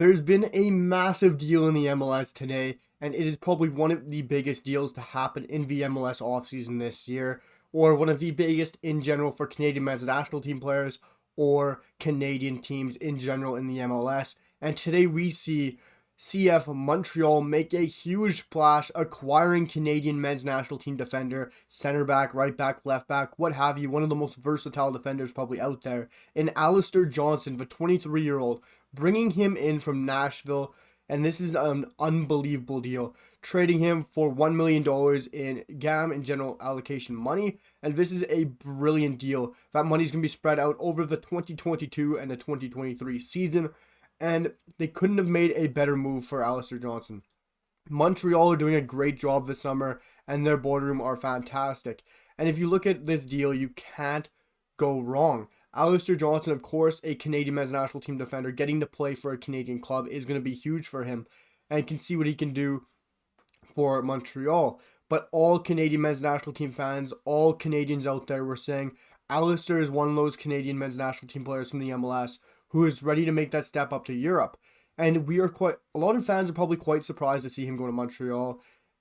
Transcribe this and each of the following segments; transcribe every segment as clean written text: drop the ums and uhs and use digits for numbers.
There's been a massive deal in the MLS today, and it is probably one of the biggest deals to happen in the MLS offseason this year, or one of the biggest in general for Canadian men's national team players or Canadian teams in general in the MLS. And today we see CF Montreal make a huge splash acquiring Canadian men's national team defender, center back, right back, left back, what have you, one of the most versatile defenders probably out there, in Alistair Johnston, the 23-year-old, bringing him in from Nashville. And this is an unbelievable deal, trading him for $1 million in GAM and general allocation money. And this is a brilliant deal. That money is going to be spread out over the 2022 and the 2023 season. And they couldn't have made a better move for Alistair Johnston. Montreal are doing a great job this summer, and their boardroom are fantastic. And if you look at this deal, you can't go wrong. Alistair Johnston, of course, a Canadian men's national team defender, getting to play for a Canadian club is going to be huge for him, and can see what he can do for Montreal. But all Canadian men's national team fans, all Canadians out there were saying Alistair is one of those Canadian men's national team players from the MLS who is ready to make that step up to Europe. And a lot of fans are probably quite surprised to see him go to Montreal,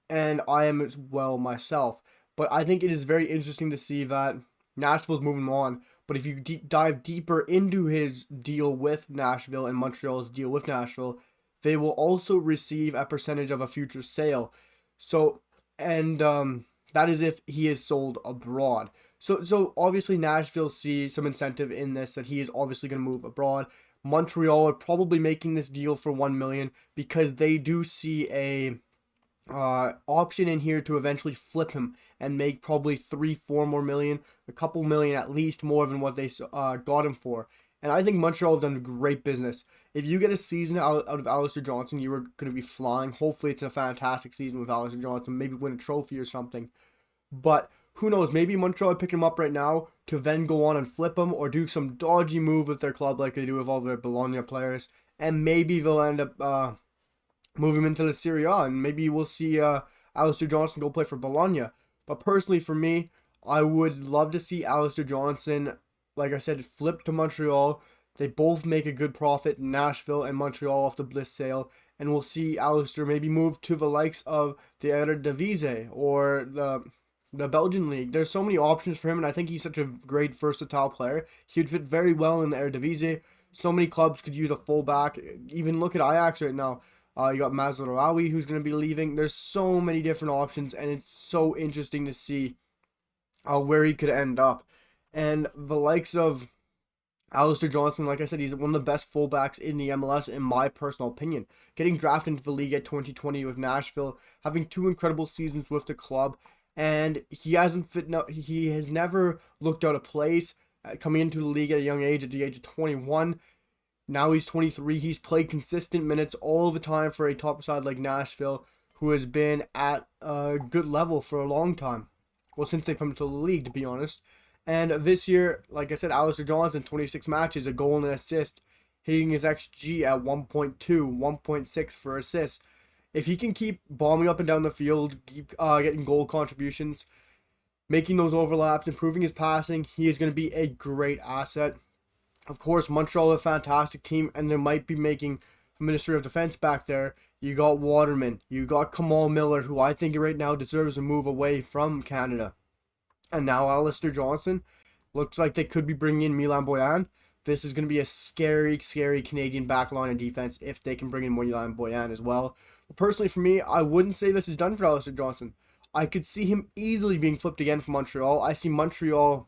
and I am as well myself. But I think it is very interesting to see that Nashville's moving on. But if you dive deeper into his deal with Nashville and Montreal's deal with Nashville, they will also receive a percentage of a future sale. So, and that is if he is sold abroad. So obviously Nashville see some incentive in this, that he is obviously going to move abroad. Montreal are probably making this deal for $1 million because they do see a option in here to eventually flip him and make probably 3-4 more million, a couple million at least more than what they got him for. And I think Montreal have done great business. If you get a season out of Alistair Johnston, you are going to be flying. Hopefully it's a fantastic season with Alistair Johnston, maybe win a trophy or something. But who knows, maybe Montreal are picking him up right now to then go on and flip him, or do some dodgy move with their club like they do with all their Bologna players, and maybe they'll end up move him into the Serie A, and maybe we'll see Alistair Johnston go play for Bologna. But personally for me, I would love to see Alistair Johnston, like I said, flip to Montreal. They both make a good profit, Nashville and Montreal, off the Bliss sale, and we'll see Alistair maybe move to the likes of the Eredivisie or the Belgian league. There's so many options for him, and I think he's such a great versatile player. He would fit very well in the Eredivisie. So many clubs could use a fullback. Even look at Ajax right now. You got Mazraoui, who's going to be leaving. There's so many different options, and it's so interesting to see where he could end up. And the likes of Alistair Johnston, like I said, he's one of the best fullbacks in the MLS, in my personal opinion. Getting drafted into the league at 2020 with Nashville, having 2 incredible seasons with the club, and he has never looked out of place. Coming into the league at a young age, at the age of 21. Now he's 23. He's played consistent minutes all the time for a top side like Nashville, who has been at a good level for a long time. Well, since they come into the league, to be honest. And this year, like I said, Alistair Johnston, 26 matches, a goal and an assist, hitting his XG at 1.2, 1.6 for assists. If he can keep bombing up and down the field, keep getting goal contributions, making those overlaps, improving his passing, he is going to be a great asset. Of course, Montreal is a fantastic team, and they might be making Ministry of Defense back there. You got Waterman, you got Kamal Miller, who I think right now deserves a move away from Canada. And now Alistair Johnston. Looks like they could be bringing in Milan Boyan. This is going to be a scary, scary Canadian backline and defense if they can bring in Milan Boyan as well. But personally, for me, I wouldn't say this is done for Alistair Johnston. I could see him easily being flipped again from Montreal. I see Montreal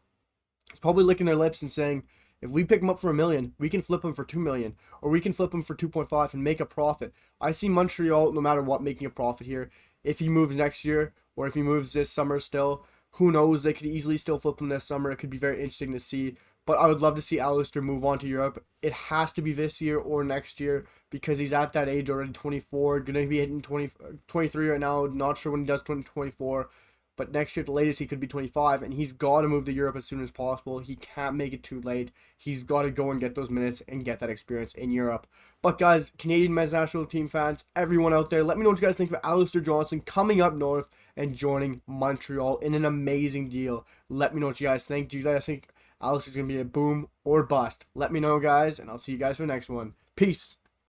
probably licking their lips and saying, if we pick him up for $1 million, we can flip him for $2 million, or we can flip him for 2.5 and make a profit. I see Montreal, no matter what, making a profit here. If he moves next year, or if he moves this summer still, who knows? They could easily still flip him this summer. It could be very interesting to see. But I would love to see Alistair move on to Europe. It has to be this year or next year, because he's at that age already, 24, going to be hitting 23 right now. Not sure when he does 24. But next year, at the latest, he could be 25, and he's got to move to Europe as soon as possible. He can't make it too late. He's got to go and get those minutes and get that experience in Europe. But guys, Canadian men's national team fans, everyone out there, let me know what you guys think of Alistair Johnston coming up north and joining Montreal in an amazing deal. Let me know what you guys think. Do you guys think Alistair's going to be a boom or bust? Let me know, guys, and I'll see you guys for the next one. Peace.